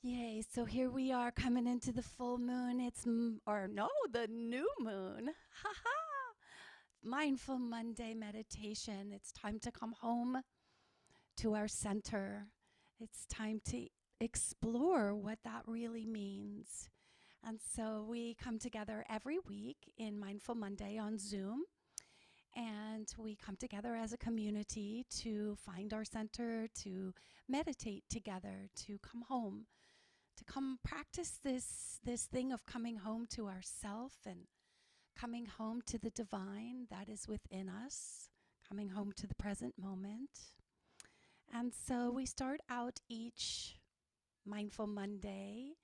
Yay, so here we are coming into the full moon. The new moon. Ha ha! Mindful Monday meditation. It's time to come home to our center. It's time to explore what that really means. And so we come together every week in Mindful Monday on Zoom. And we come together as a community to find our center, to meditate together, to come home, to come practice this thing of coming home to ourself and coming home to the divine that is within us, coming home to the present moment. And so we start out each Mindful Monday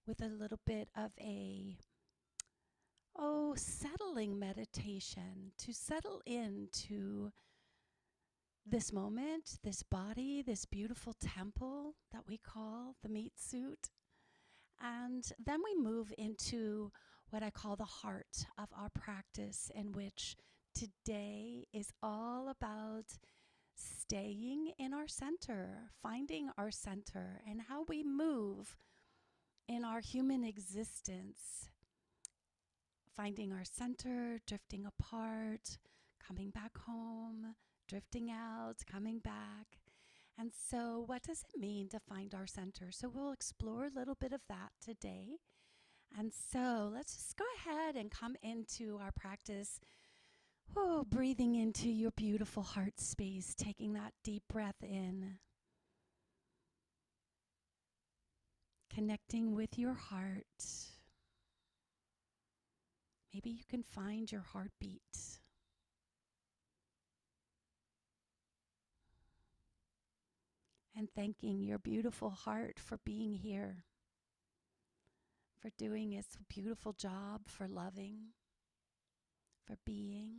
with a little bit of a settling meditation to settle into this moment, this body, this beautiful temple that we call the meat suit. And then we move into what I call the heart of our practice, in which today is all about staying in our center, finding our center, and how we move in our human existence. Finding our center, drifting apart, coming back home, drifting out, coming back. And so what does it mean to find our center? So we'll explore a little bit of that today. And so let's just go ahead and come into our practice. Breathing into your beautiful heart space, taking that deep breath in. Connecting with your heart. Maybe you can find your heartbeat. And thanking your beautiful heart for being here, for doing its beautiful job, for loving, for being.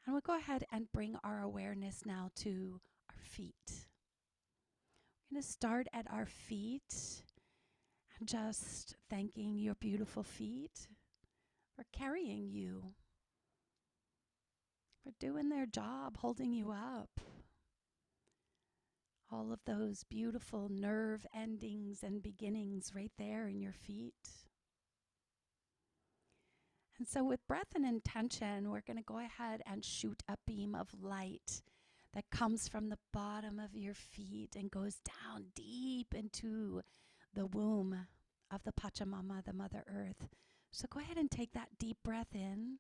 And we'll go ahead and bring our awareness now to our feet. We're going to start at our feet and just thanking your beautiful feet for carrying you, for doing their job, holding you up. All of those beautiful nerve endings and beginnings right there in your feet. And so with breath and intention, we're going to go ahead and shoot a beam of light that comes from the bottom of your feet and goes down deep into the womb of the Pachamama, the Mother Earth. So go ahead and take that deep breath in.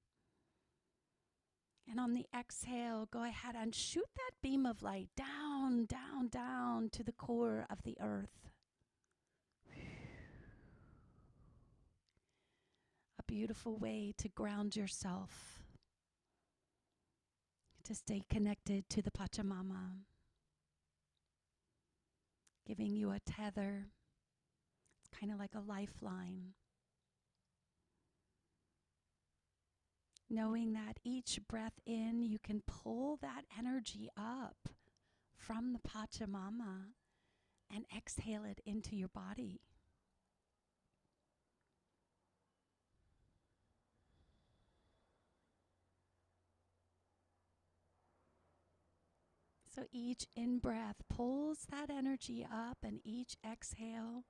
And on the exhale, go ahead and shoot that beam of light down, down, down to the core of the earth. A beautiful way to ground yourself, to stay connected to the Pachamama, giving you a tether. It's kind of like a lifeline. Knowing that each breath in, you can pull that energy up from the Pachamama and exhale it into your body. So each in-breath pulls that energy up, and each exhale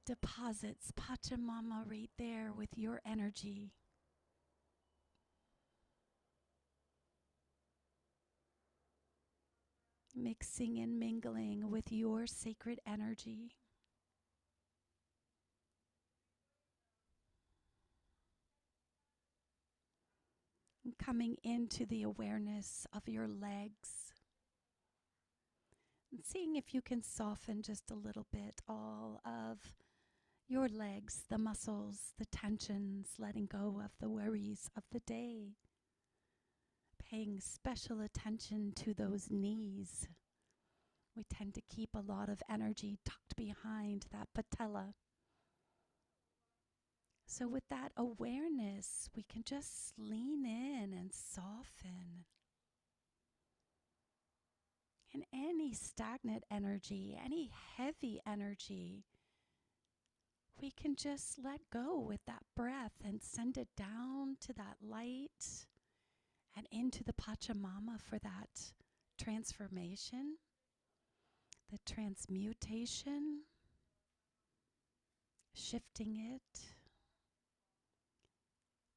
deposits Pachamama right there with your energy. Mixing and mingling with your sacred energy. And coming into the awareness of your legs. And seeing if you can soften just a little bit all of your legs, the muscles, the tensions, letting go of the worries of the day. Paying special attention to those knees. We tend to keep a lot of energy tucked behind that patella. So with that awareness, we can just lean in and soften. And any stagnant energy, any heavy energy, we can just let go with that breath and send it down to that light and into the Pachamama for that transformation, the transmutation, shifting it,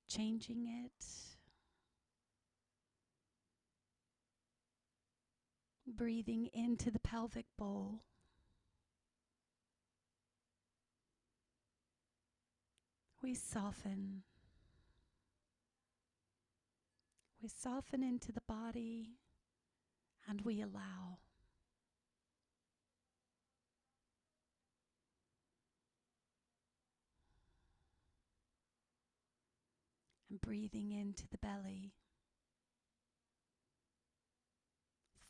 changing it, breathing into the pelvic bowl. We soften. We soften into the body and we allow. And breathing into the belly.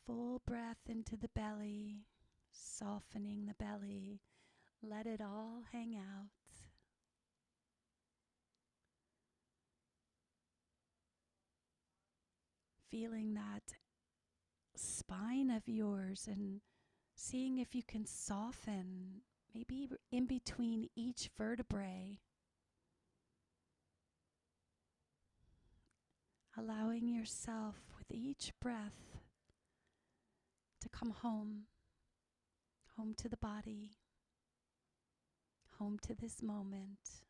Full breath into the belly, softening the belly. Let it all hang out. Feeling that spine of yours and seeing if you can soften, maybe in between each vertebrae. Allowing yourself with each breath to come home, home to the body, home to this moment.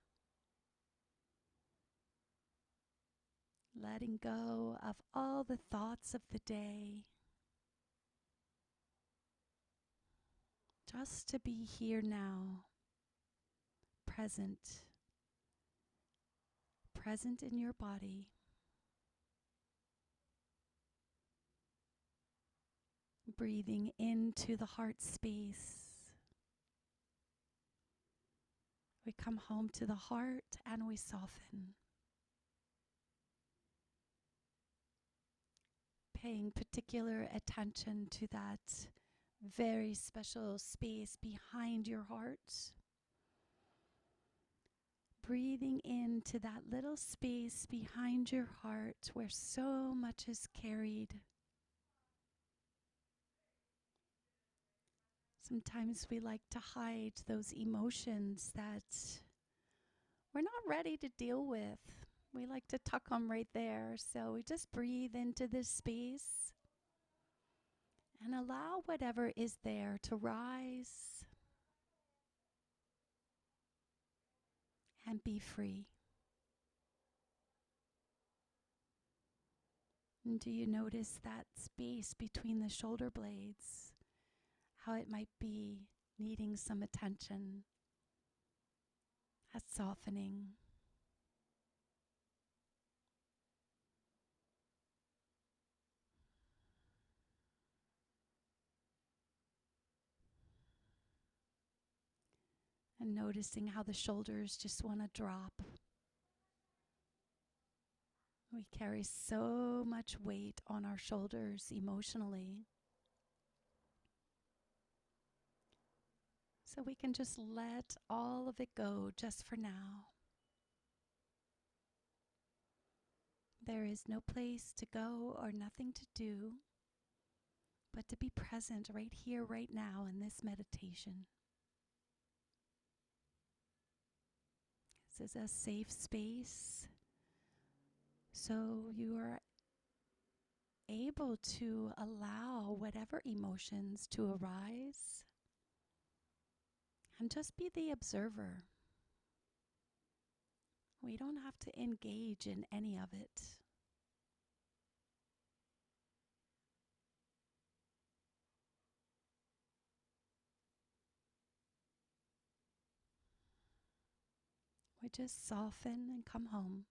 Letting go of all the thoughts of the day. Just to be here now, present in your body. Breathing into the heart space. We come home to the heart and we soften. Paying particular attention to that very special space behind your heart. Breathing into that little space behind your heart where so much is carried. Sometimes we like to hide those emotions that we're not ready to deal with. We like to tuck them right there. So we just breathe into this space and allow whatever is there to rise and be free. And do you notice that space between the shoulder blades? How it might be needing some attention. That's softening. And noticing how the shoulders just want to drop. We carry so much weight on our shoulders emotionally. So we can just let all of it go just for now. There is no place to go or nothing to do, but to be present right here, right now in this meditation. This is a safe space, so you are able to allow whatever emotions to arise and just be the observer. We don't have to engage in any of it. We just soften and come home.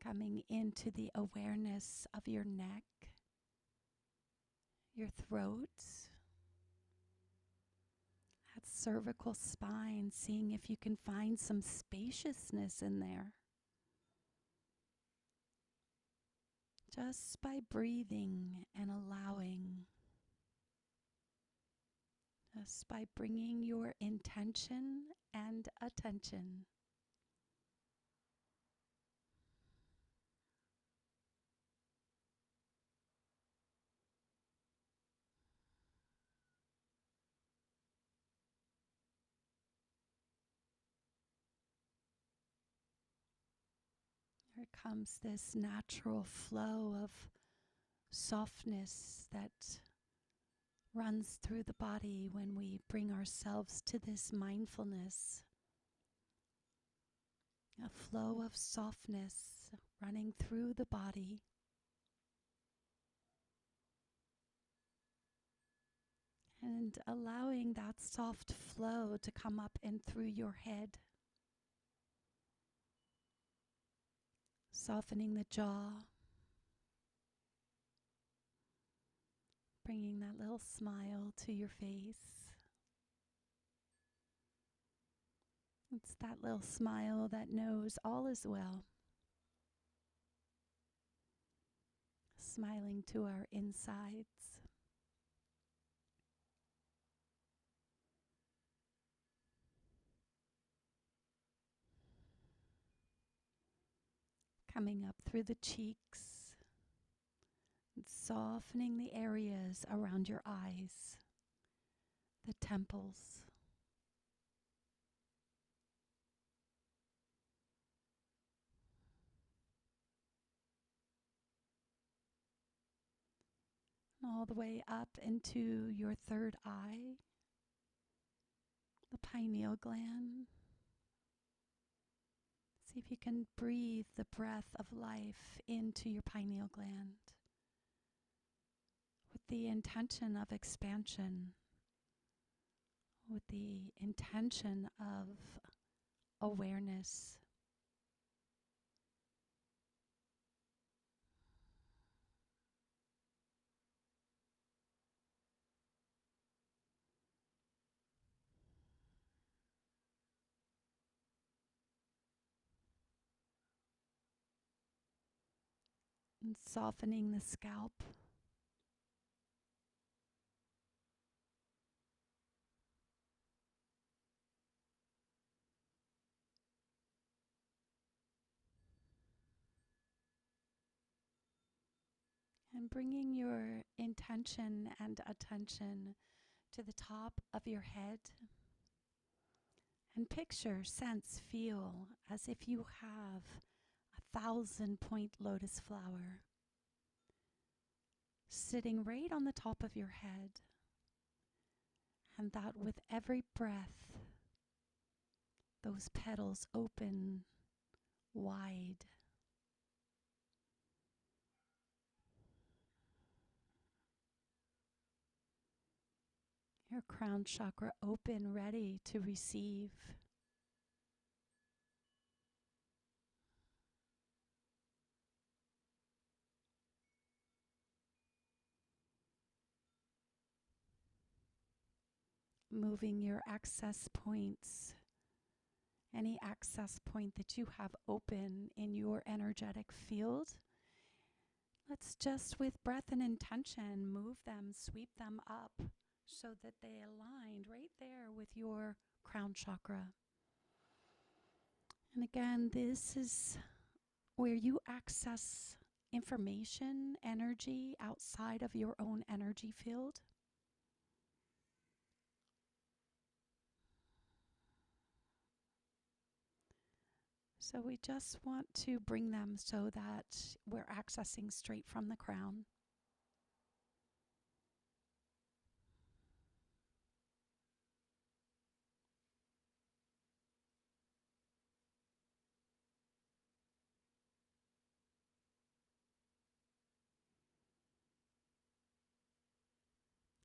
Coming into the awareness of your neck, your throat, that cervical spine, seeing if you can find some spaciousness in there. Just by breathing and allowing. Just by bringing your intention and attention. Here comes this natural flow of softness that runs through the body when we bring ourselves to this mindfulness. A flow of softness running through the body. And allowing that soft flow to come up and through your head. Softening the jaw. Bringing that little smile to your face. It's that little smile that knows all is well. Smiling to our insides. Coming up through the cheeks. And softening the areas around your eyes. The temples. All the way up into your third eye, the pineal gland. See if you can breathe the breath of life into your pineal gland with the intention of expansion, with the intention of awareness. And softening the scalp. And bringing your intention and attention to the top of your head. And picture, sense, feel as if you have 1,000-point lotus flower sitting right on the top of your head, and that with every breath, those petals open wide. Your crown chakra open, ready to receive. Moving your access points, any access point that you have open in your energetic field. Let's just, with breath and intention, move them, sweep them up so that they align right there with your crown chakra. And again, this is where you access information, energy outside of your own energy field. So we just want to bring them so that we're accessing straight from the crown.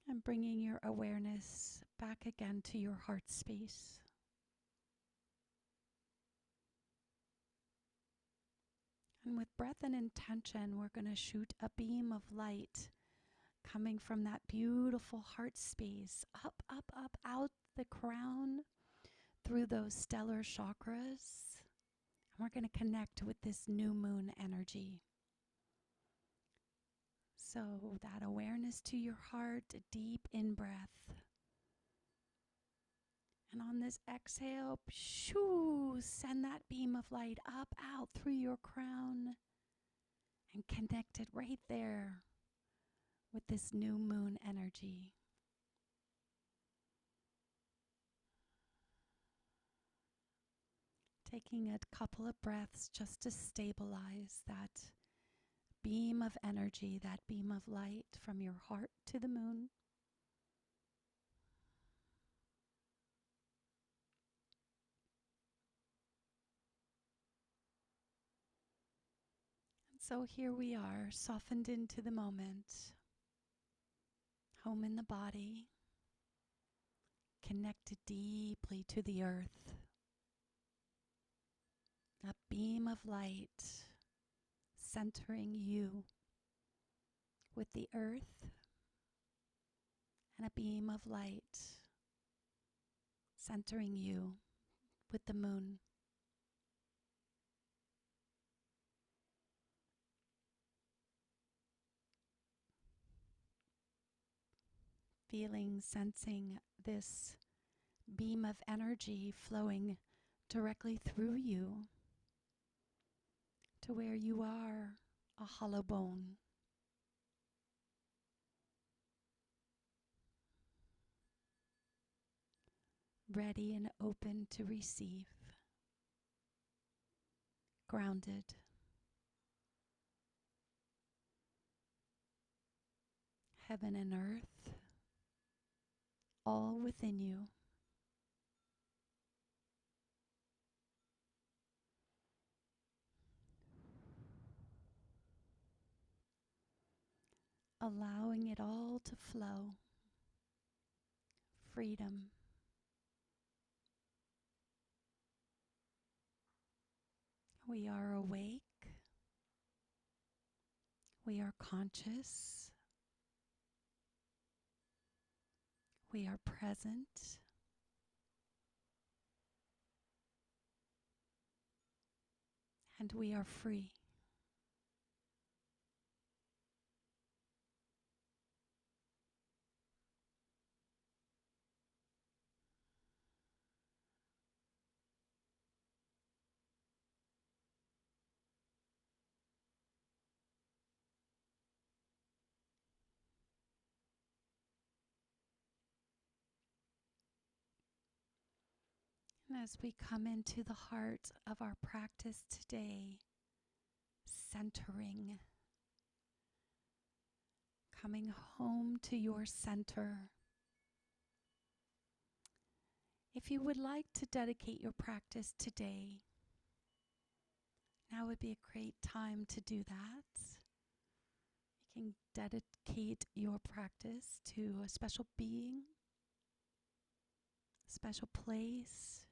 And bringing your awareness back again to your heart space. And with breath and intention, we're going to shoot a beam of light coming from that beautiful heart space, up, up, up, out the crown, through those stellar chakras. And we're going to connect with this new moon energy. So that awareness to your heart, a deep in-breath. And on this exhale, shoo, send that beam of light up, out through your crown and connect it right there with this new moon energy. Taking a couple of breaths just to stabilize that beam of energy, that beam of light from your heart to the moon. And so here we are, softened into the moment, home in the body, connected deeply to the earth. A beam of light centering you with the earth, and a beam of light centering you with the moon. Feeling, sensing this beam of energy flowing directly through you to where you are, a hollow bone. Ready and open to receive. Grounded. Heaven and earth, all within you. Allowing it all to flow. Freedom. We are awake. We are conscious. We are present. And we are free. And as we come into the heart of our practice today, centering, coming home to your center. If you would like to dedicate your practice today, now would be a great time to do that. You can dedicate your practice to a special being, a special place.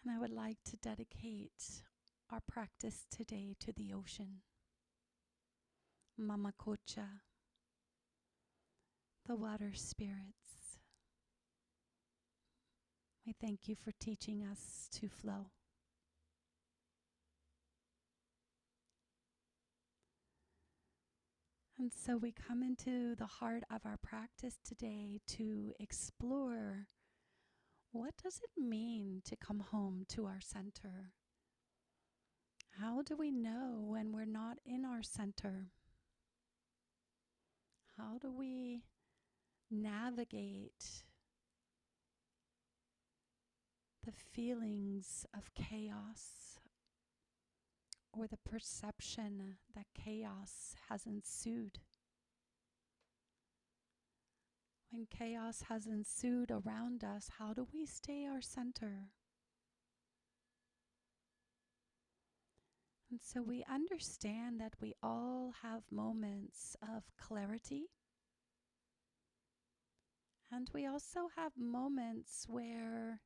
And I would like to dedicate our practice today to the ocean. Mama Kocha, the water spirits. We thank you for teaching us to flow. And so we come into the heart of our practice today to explore, what does it mean to come home to our center? How do we know when we're not in our center? How do we navigate the feelings of chaos or the perception that chaos has ensued? When chaos has ensued around us, how do we stay our center? And so we understand that we all have moments of clarity, and we also have moments where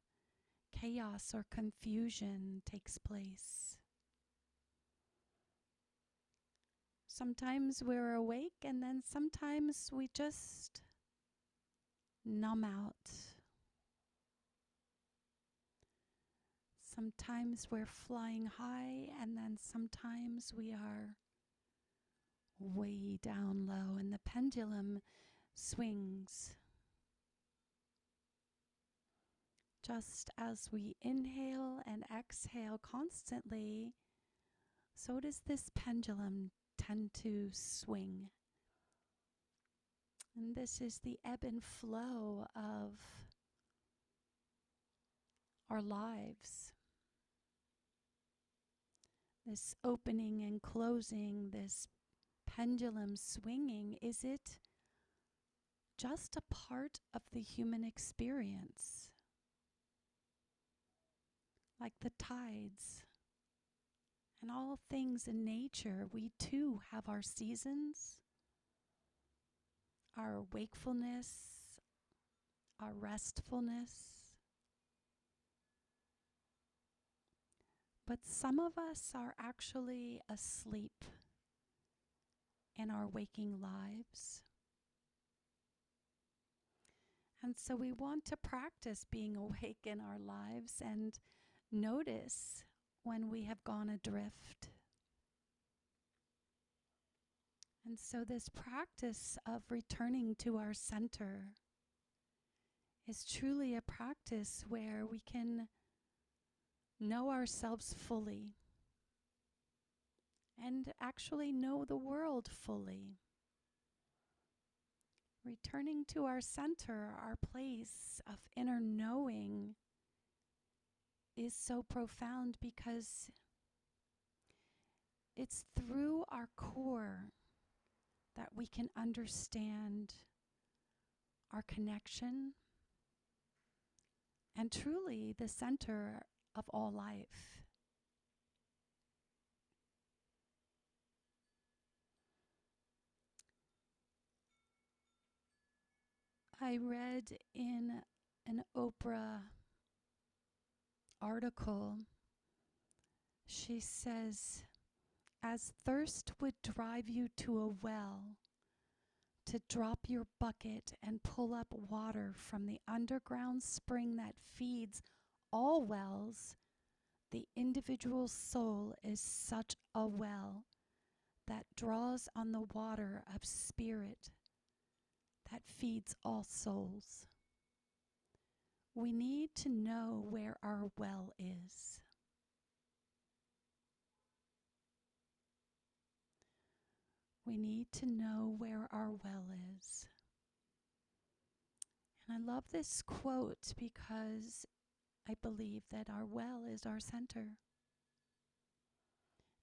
chaos or confusion takes place. Sometimes we're awake, and then sometimes we just numb out. Sometimes we're flying high, and then sometimes we are way down low, and the pendulum swings. Just as we inhale and exhale constantly, so does this pendulum tend to swing. And this is the ebb and flow of our lives. This opening and closing, this pendulum swinging, is it just a part of the human experience? Like the tides and all things in nature, we too have our seasons, our wakefulness, our restfulness. But some of us are actually asleep in our waking lives. And so we want to practice being awake in our lives and notice when we have gone adrift. And so this practice of returning to our center is truly a practice where we can know ourselves fully and actually know the world fully. Returning to our center, our place of inner knowing, is so profound because it's through our core that we can understand our connection and truly the center of all life. I read in an Oprah article, she says, as thirst would drive you to a well, to drop your bucket and pull up water from the underground spring that feeds all wells, the individual soul is such a well that draws on the water of spirit that feeds all souls. We need to know where our well is. We need to know where our well is. And I love this quote because I believe that our well is our center.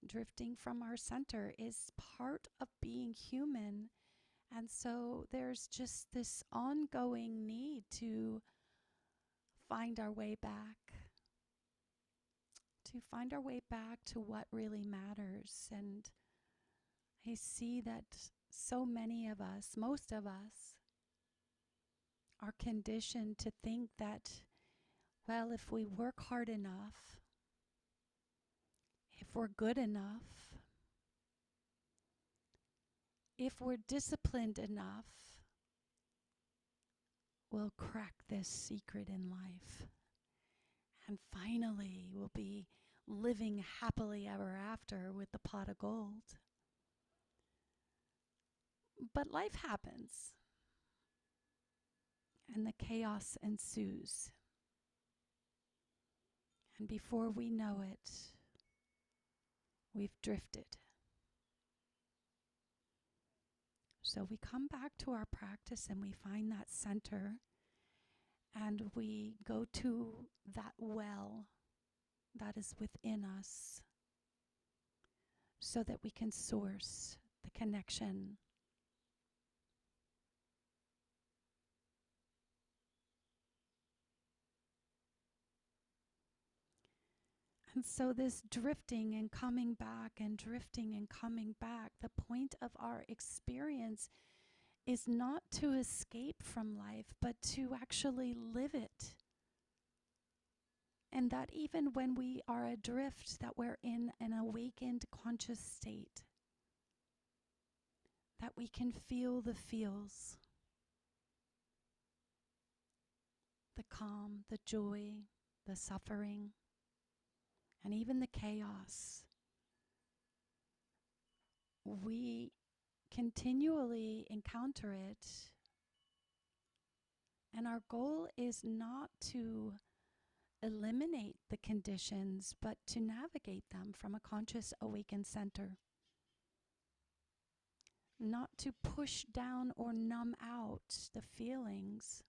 Drifting from our center is part of being human. And so there's just this ongoing need to find our way back. To find our way back to what really matters. And I see that so many of us, most of us, are conditioned to think that, well, if we work hard enough, if we're good enough, if we're disciplined enough, we'll crack this secret in life. And finally, we'll be living happily ever after with the pot of gold. But life happens, and the chaos ensues. And before we know it, we've drifted. So we come back to our practice and we find that center and we go to that well that is within us so that we can source the connection. And so this drifting and coming back and drifting and coming back, the point of our experience is not to escape from life, but to actually live it. And that even when we are adrift, that we're in an awakened conscious state, that we can feel the feels, the calm, the joy, the suffering, and even the chaos. We continually encounter it, and our goal is not to eliminate the conditions, but to navigate them from a conscious awakened center. not to push down or numb out the feelings,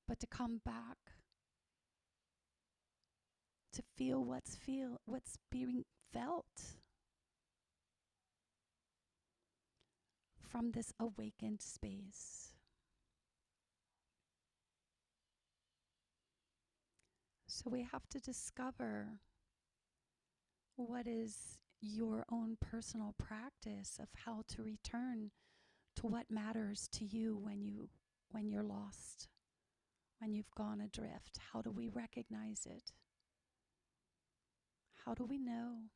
but to come back to feel what's being felt from this awakened space. So we have to discover what is your own personal practice of how to return to what matters to you when you're lost, when you've gone adrift. How do we recognize it? How do we know?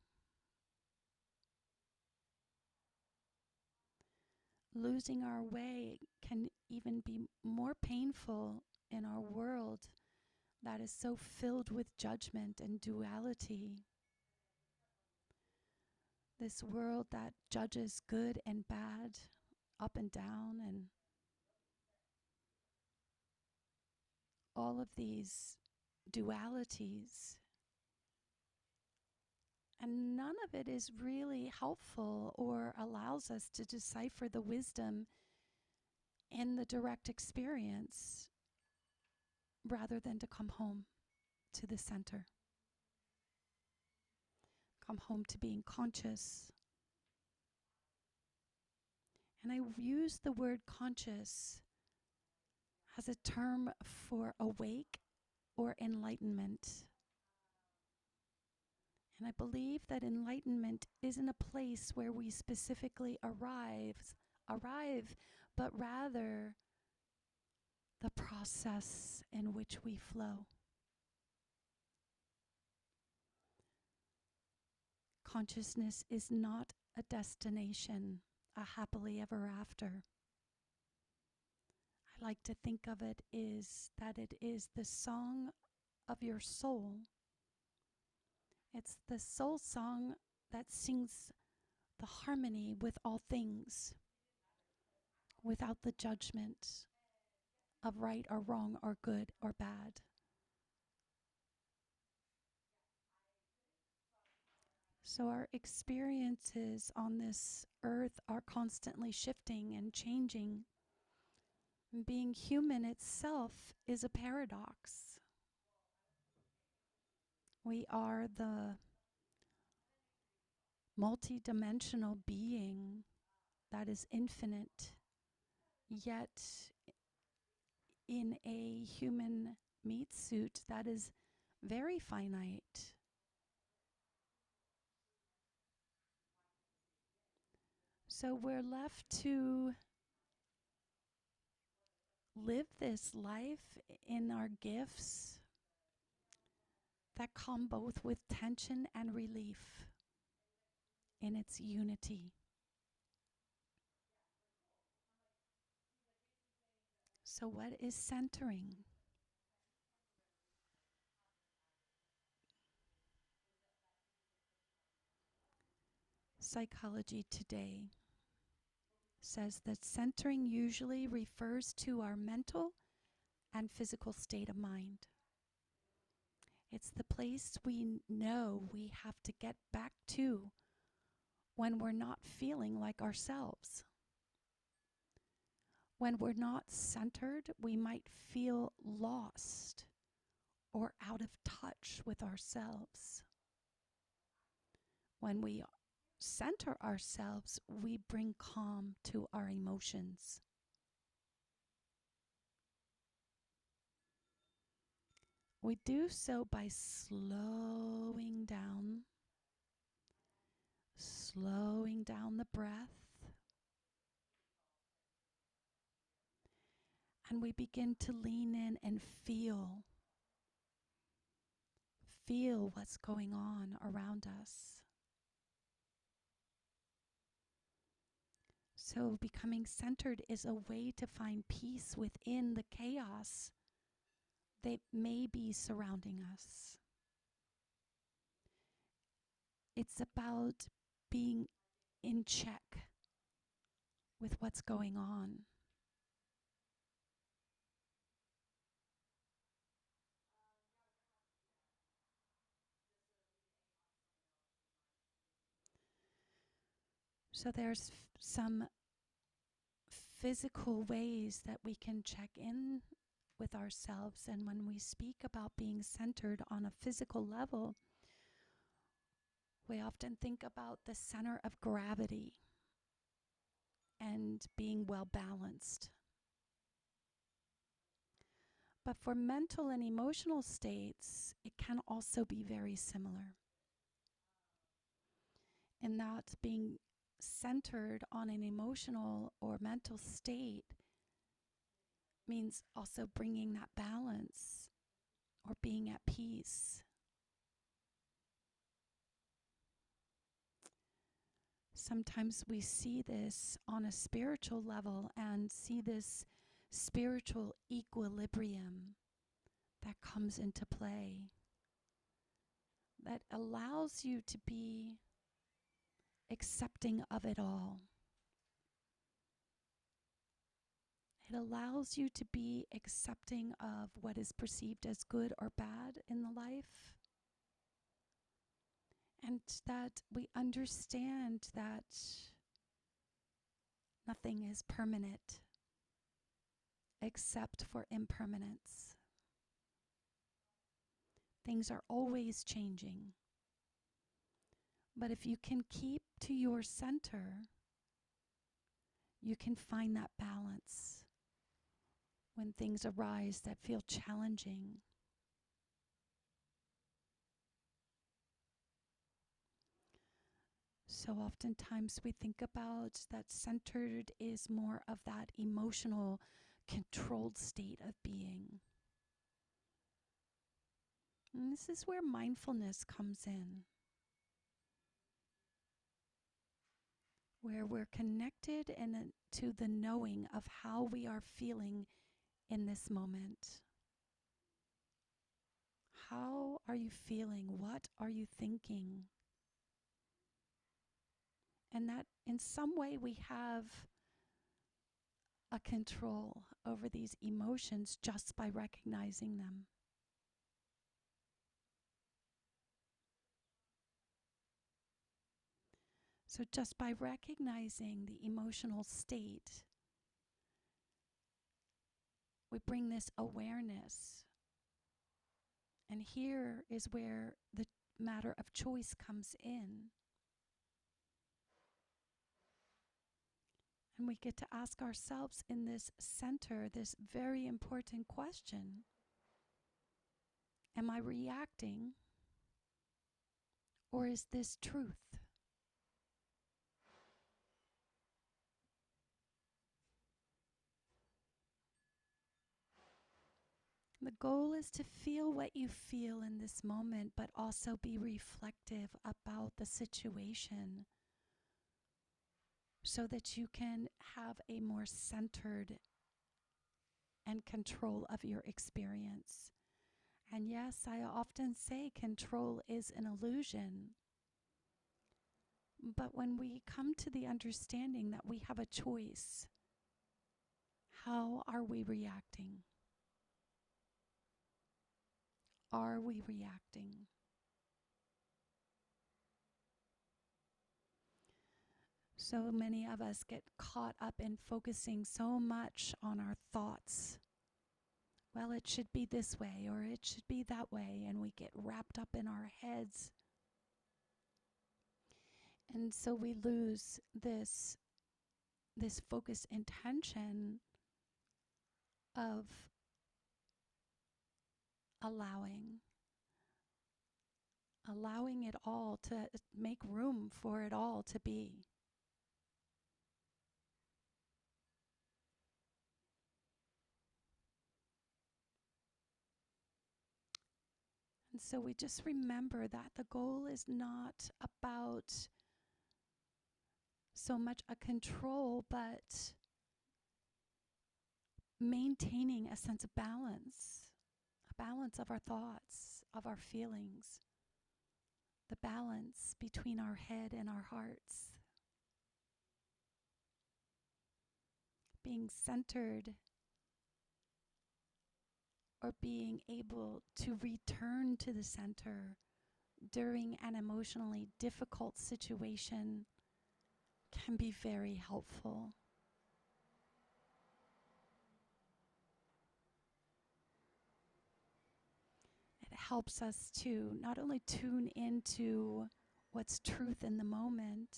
Losing our way can even be more painful in our world that is so filled with judgment and duality. This world that judges good and bad, up and down, and all of these dualities. And none of it is really helpful or allows us to decipher the wisdom in the direct experience rather than to come home to the center. Come home to being conscious. And I use the word conscious as a term for awake or enlightenment. And I believe that enlightenment isn't a place where we specifically arrive, but rather the process in which we flow. Consciousness is not a destination, a happily ever after. I like to think of it is that it is the song of your soul. It's the soul song that sings the harmony with all things, without the judgment of right or wrong or good or bad. So our experiences on this earth are constantly shifting and changing. And being human itself is a paradox. We are the multidimensional being that is infinite, yet in a human meat suit that is very finite. So we're left to live this life in our gifts that come both with tension and relief in its unity. So what is centering? Psychology Today says that centering usually refers to our mental and physical state of mind. It's the place we know we have to get back to when we're not feeling like ourselves. When we're not centered, we might feel lost or out of touch with ourselves. When we center ourselves, we bring calm to our emotions. We do so by slowing down the breath, and we begin to lean in and feel what's going on around us. So becoming centered is a way to find peace within the chaos that may be surrounding us. It's about being in check with what's going on. So there's some physical ways that we can check in with ourselves. And when we speak about being centered on a physical level, we often think about the center of gravity and being well balanced. But for mental and emotional states, it can also be very similar. In that being centered on an emotional or mental state means also bringing that balance or being at peace. Sometimes we see this on a spiritual level and see this spiritual equilibrium that comes into play, that allows you to be accepting of it all. It allows you to be accepting of what is perceived as good or bad in the life. And that we understand that nothing is permanent except for impermanence. Things are always changing. But if you can keep to your center, you can find that balance when things arise that feel challenging. So oftentimes we think about that centered is more of that emotional, controlled state of being. And this is where mindfulness comes in, where we're connected to the knowing of how we are feeling in this moment. How are you feeling? What are you thinking? And that in some way we have a control over these emotions just by recognizing them. So just by recognizing the emotional state, we bring this awareness. And here is where the matter of choice comes in. And we get to ask ourselves in this center this very important question. Am I reacting, or is this truth? The goal is to feel what you feel in this moment, but also be reflective about the situation so that you can have a more centered and control of your experience. And yes, I often say control is an illusion. But when we come to the understanding that we have a choice, how are we reacting? Are we reacting? So many of us get caught up in focusing so much on our thoughts. Well, it should be this way or it should be that way, and we get wrapped up in our heads. And so we lose this focused intention of allowing it all, to make room for it all to be. And so we just remember that the goal is not about so much a control, but maintaining a sense of balance, a balance of our thoughts, of our feelings, the balance between our head and our hearts. Being centered, or being able to return to the center during an emotionally difficult situation can be very helpful. It helps us to not only tune into what's truth in the moment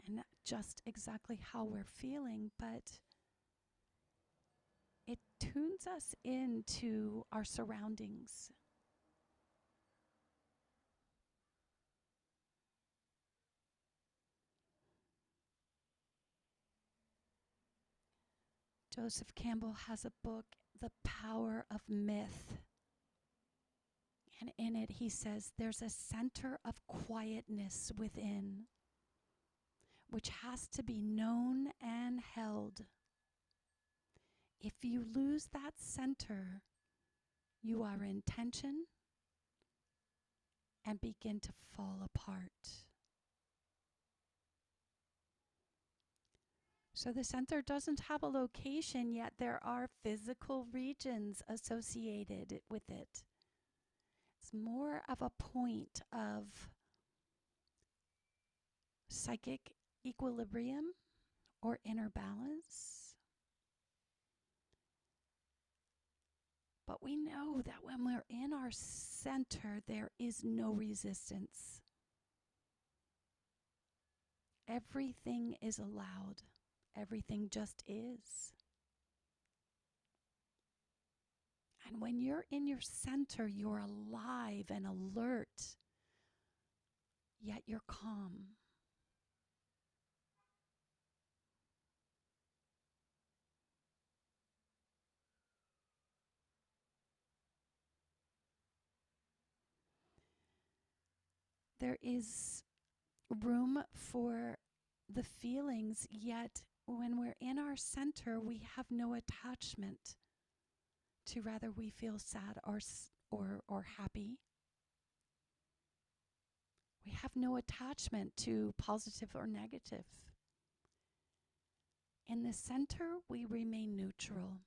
and just exactly how we're feeling, but it tunes us into our surroundings. Joseph Campbell has a book, The Power of Myth. And in it, he says, there's a center of quietness within, which has to be known and held. If you lose that center, you are in tension and begin to fall apart. So the center doesn't have a location, yet there are physical regions associated with it. It's more of a point of psychic equilibrium or inner balance. But we know that when we're in our center, there is no resistance. Everything is allowed. Everything just is. And when you're in your center, you're alive and alert, yet you're calm. There is room for the feelings, yet when we're in our center, we have no attachment to rather we feel sad or happy. We have no attachment to positive or negative. In the center, we remain neutral.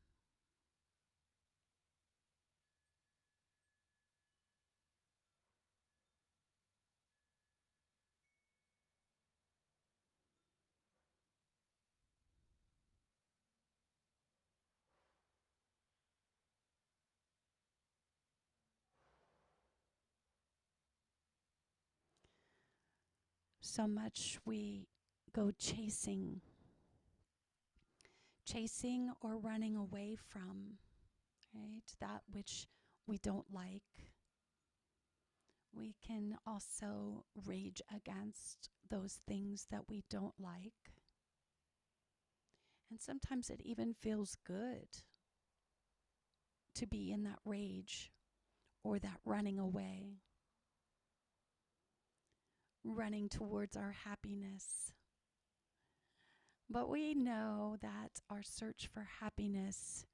So much we go chasing or running away from, right? That which we don't like. We can also rage against those things that we don't like. And sometimes it even feels good to be in that rage or that running away, running towards our happiness. But we know that our search for happiness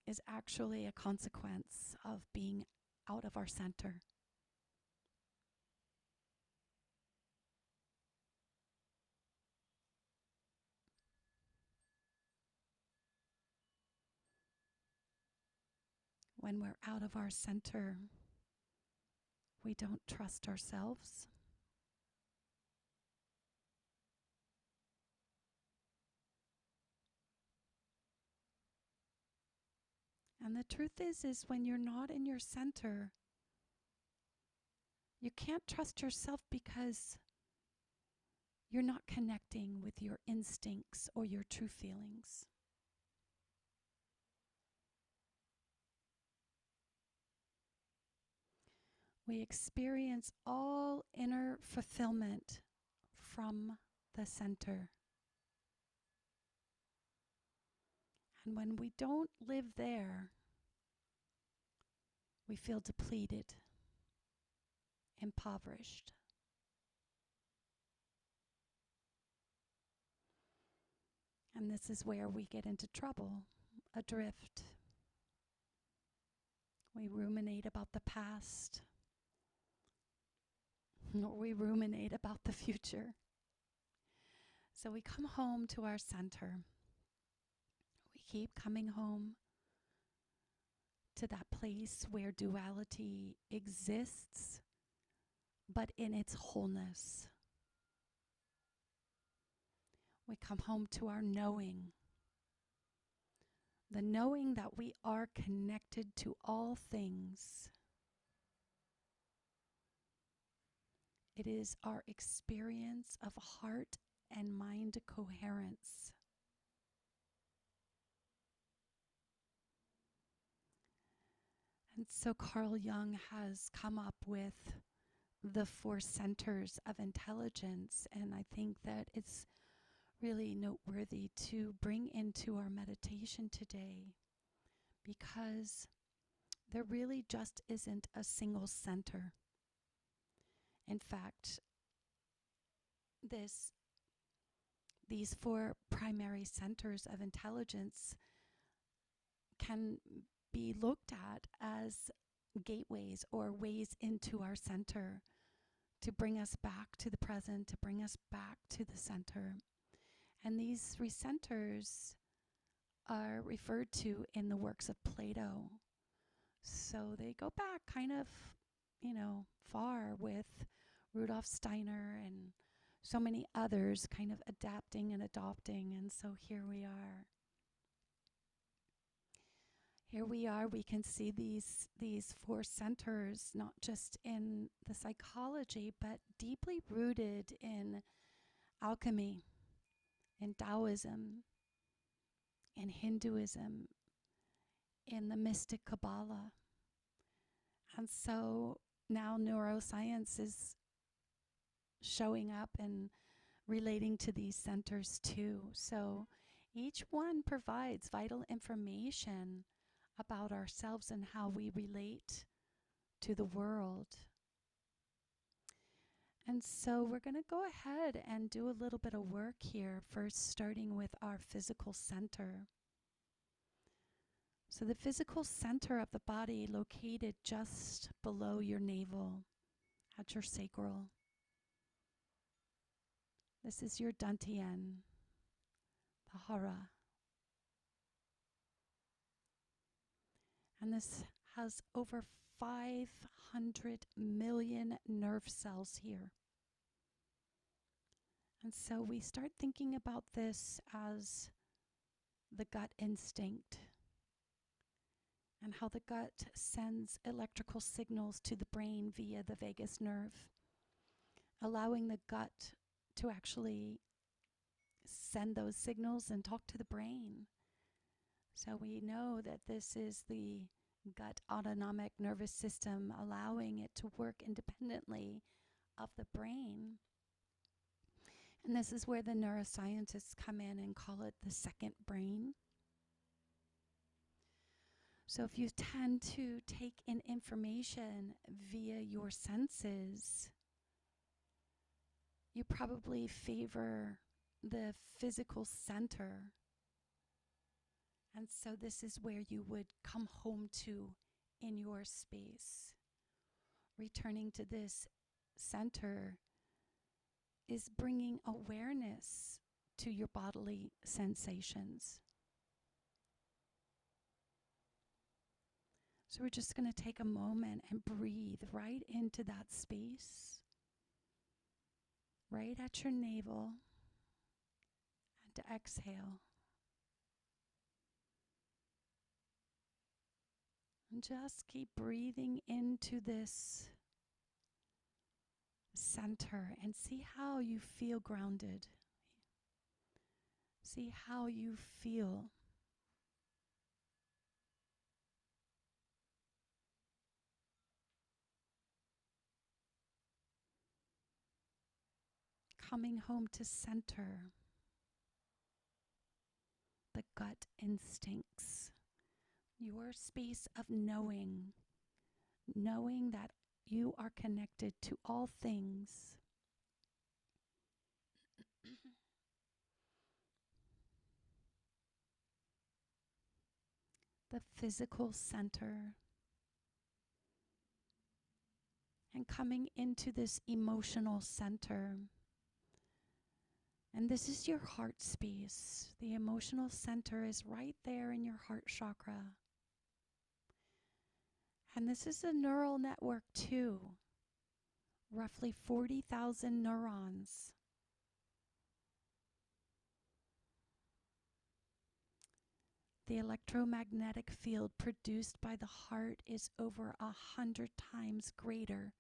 is actually a consequence of being out of our center. When we're out of our center, we don't trust ourselves. And the truth is when you're not in your center, you can't trust yourself because you're not connecting with your instincts or your true feelings. We experience all inner fulfillment from the center. And when we don't live there, we feel depleted, impoverished. And this is where we get into trouble, adrift. We ruminate about the past, or we ruminate about the future. So we come home to our center. We keep coming home to that place where duality exists, but in its wholeness. We come home to our knowing. The knowing that we are connected to all things. It is our experience of heart and mind coherence. And so Carl Jung has come up with the 4 centers of intelligence, and I think that it's really noteworthy to bring into our meditation today, because there really just isn't a single center. In fact, these 4 primary centers of intelligence can be looked at as gateways or ways into our center to bring us back to the present, to bring us back to the center. And these 3 centers are referred to in the works of Plato. So they go back kind of, far, with Rudolf Steiner and so many others kind of adapting and adopting. And so here we are. Here we are. We can see these 4 centers, not just in the psychology, but deeply rooted in alchemy, in Taoism, in Hinduism, in the mystic Kabbalah. And so now neuroscience is showing up and relating to these centers too. So each one provides vital information about ourselves and how we relate to the world. And so we're going to go ahead and do a little bit of work here, first starting with our physical center. So the physical center of the body, located just below your navel, at your sacral. This is your dantian, the hara. And this has over 500 million nerve cells here. And so we start thinking about this as the gut instinct, and how the gut sends electrical signals to the brain via the vagus nerve, allowing the gut to actually send those signals and talk to the brain. So we know that this is the gut autonomic nervous system, allowing it to work independently of the brain. And this is where the neuroscientists come in and call it the second brain. So if you tend to take in information via your senses, you probably favor the physical center. And so this is where you would come home to in your space. Returning to this center is bringing awareness to your bodily sensations. So we're just going to take a moment and breathe right into that space, right at your navel, and to exhale. And just keep breathing into this center and see how you feel grounded. See how you feel. Coming home to center the gut instincts, your space of knowing that you are connected to all things. The physical center, and coming into this emotional center. And this is your heart space. The emotional center is right there in your heart chakra. And this is a neural network too. Roughly 40,000 neurons. The electromagnetic field produced by the heart is over 100 times greater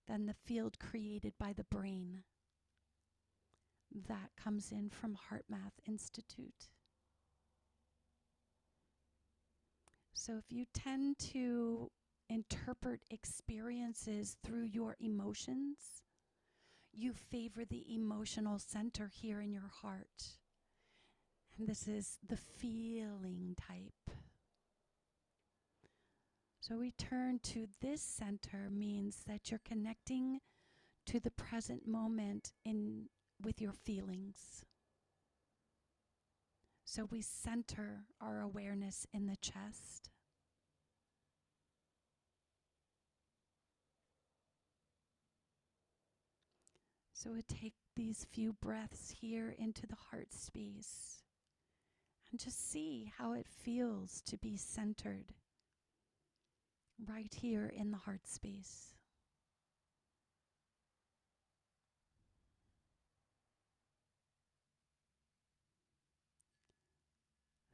than the field created by the brain. That comes in from HeartMath Institute. So if you tend to interpret experiences through your emotions, you favor the emotional center here in your heart. And this is the feeling type. So return to this center means that you're connecting to the present moment with your feelings. So we center our awareness in the chest. So we take these few breaths here into the heart space and just see how it feels to be centered right here in the heart space.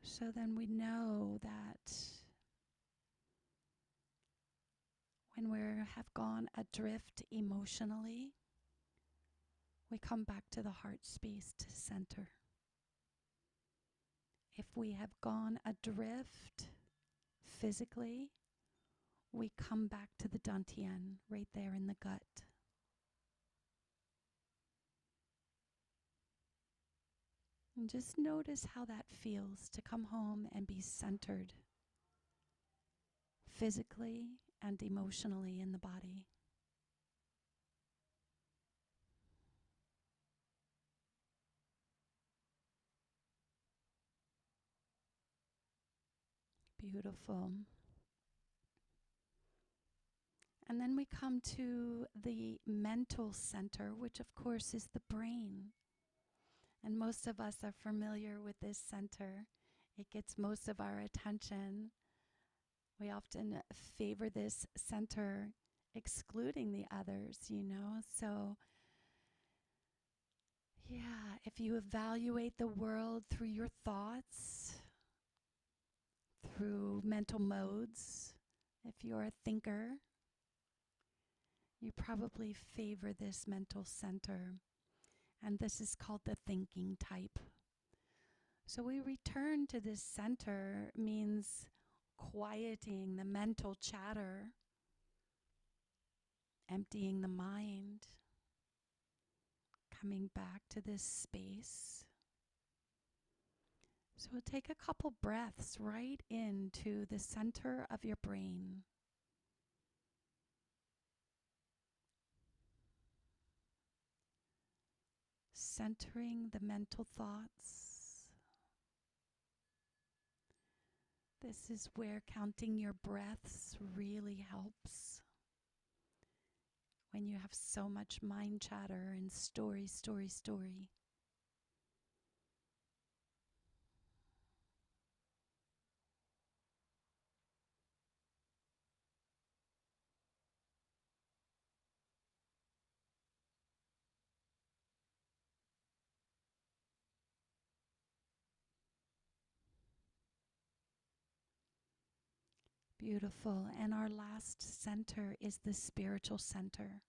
So then we know that when we have gone adrift emotionally, we come back to the heart space to center. If we have gone adrift physically, we come back to the dantian right there in the gut. And just notice how that feels to come home and be centered physically and emotionally in the body. Beautiful. And then we come to the mental center, which of course is the brain. And most of us are familiar with this center. It gets most of our attention. We often favor this center, excluding the others, So, yeah, if you evaluate the world through your thoughts, through mental modes, if you're a thinker, you probably favor this mental center. And this is called the thinking type. So we return to this center means quieting the mental chatter, emptying the mind, coming back to this space. So we'll take a couple breaths right into the center of your brain. Centering the mental thoughts. This is where counting your breaths really helps. When you have so much mind chatter and story. Beautiful. And our last center is the spiritual center.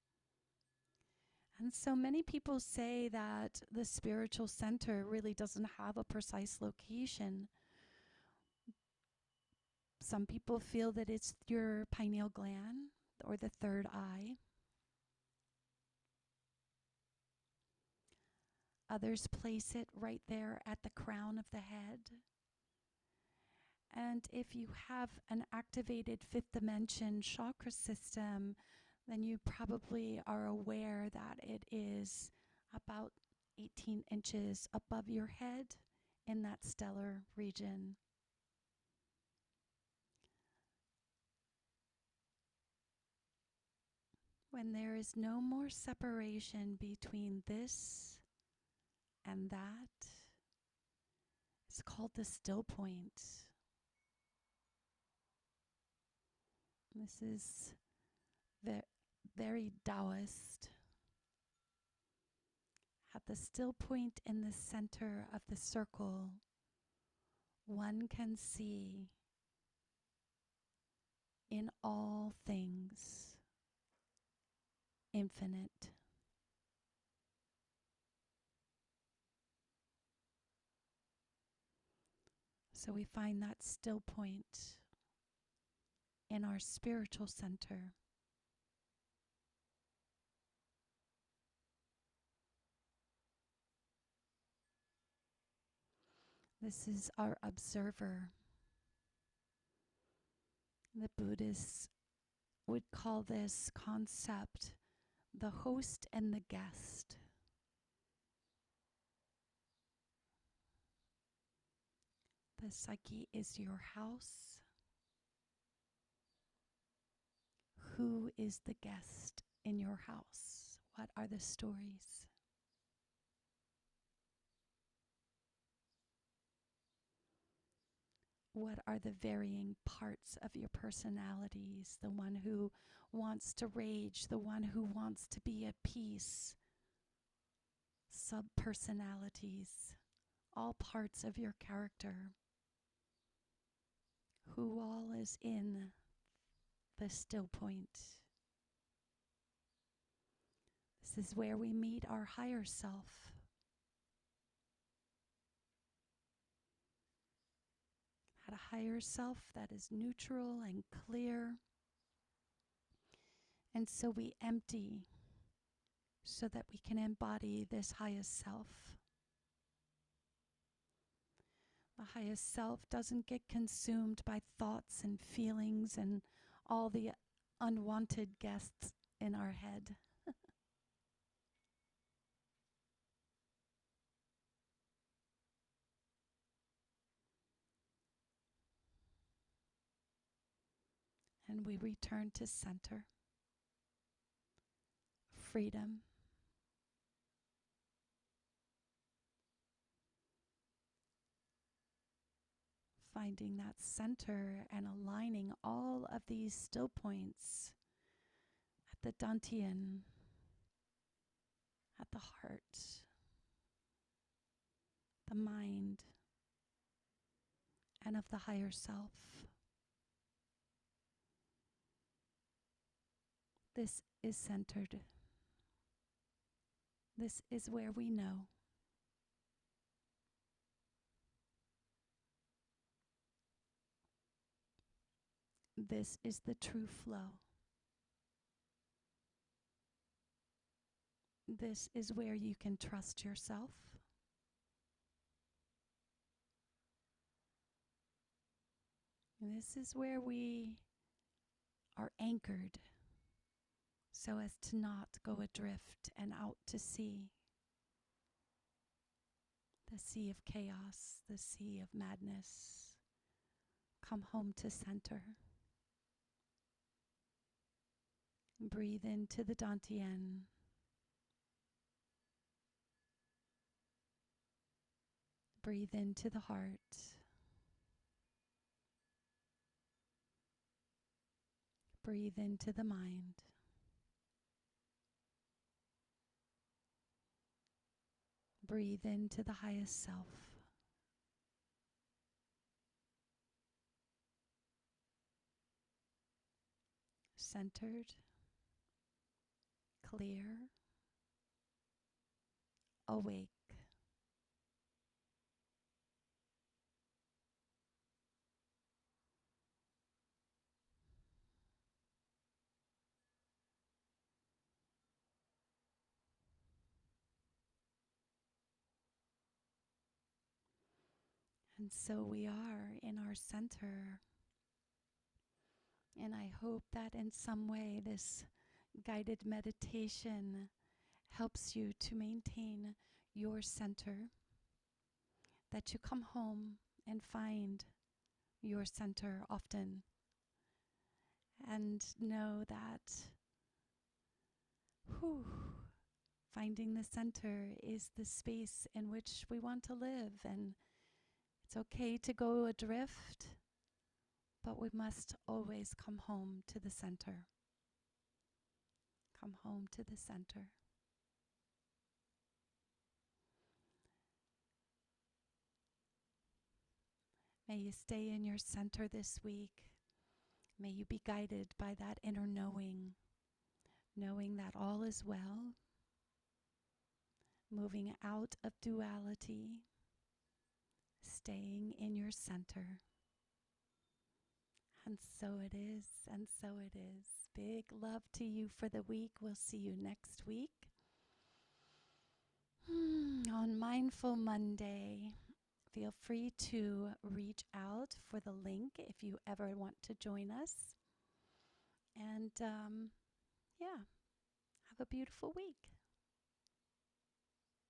And so many people say that the spiritual center really doesn't have a precise location. Some people feel that it's your pineal gland or the third eye. Others place it right there at the crown of the head. And if you have an activated fifth dimension chakra system, then you probably are aware that it is about 18 inches above your head in that stellar region. When there is no more separation between this and that, it's called the still point. This is very Taoist. At the still point in the center of the circle, one can see in all things infinite. So we find that still point in our spiritual center. This is our observer. The Buddhists would call this concept the host and the guest. The psyche is your house. Who is the guest in your house? What are the stories? What are the varying parts of your personalities? The one who wants to rage, the one who wants to be at peace. Sub-personalities, all parts of your character. Who all is in the still point. This is where we meet our higher self. At a higher self that is neutral and clear. And so we empty so that we can embody this highest self. The highest self doesn't get consumed by thoughts and feelings and all the unwanted guests in our head. And we return to center. Freedom. Finding that center and aligning all of these still points at the dantian, at the heart, the mind, and of the higher self. This is centered. This is where we know. This is the true flow. This is where you can trust yourself. This is where we are anchored so as to not go adrift and out to sea. The sea of chaos, the sea of madness. Come home to center. Breathe into the dantian. Breathe into the heart. Breathe into the mind. Breathe into the highest self. Centered, clear, awake. And so we are in our center. And I hope that in some way this guided meditation helps you to maintain your center, that you come home and find your center often and know that finding the center is the space in which we want to live, and it's okay to go adrift, but we must always come home to the center. Come home to the center. May you stay in your center this week. May you be guided by that inner knowing, knowing that all is well, moving out of duality, staying in your center. And so it is, and so it is. Big love to you for the week. We'll see you next week on Mindful Monday. Feel free to reach out for the link if you ever want to join us. And yeah, have a beautiful week.